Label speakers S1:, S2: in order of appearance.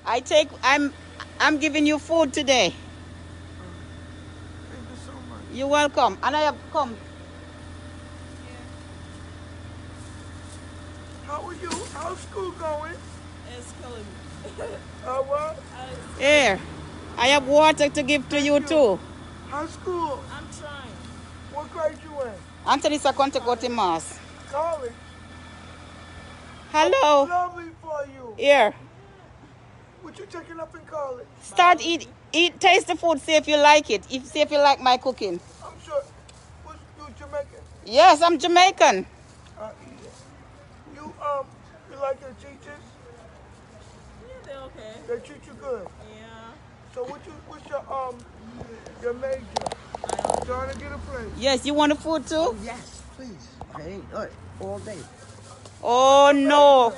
S1: I'm giving you food today.
S2: Thank you so much.
S1: You're welcome. And I have come.
S2: How are you? How's school going?
S3: It's killing me.
S2: What?
S1: Here. I have water to give to
S2: Thank
S1: you too.
S2: How's school?
S3: I'm trying.
S2: What grade you in?
S1: Anthony's a going to go to mass.
S2: College.
S1: Hello.
S2: Lovely for you.
S1: Here.
S2: What you taking up in college?
S1: Start eat taste the food, see if you like it. See if you like my cooking.
S2: I'm sure. You Jamaican?
S1: Yes, I'm Jamaican.
S2: You like your teachers?
S3: Yeah, they're okay.
S2: They treat you good.
S3: Yeah.
S2: So what's your major? Trying to get a place.
S1: Yes, you want the food too?
S4: Oh, yes, please. I ate all day.
S1: Oh no.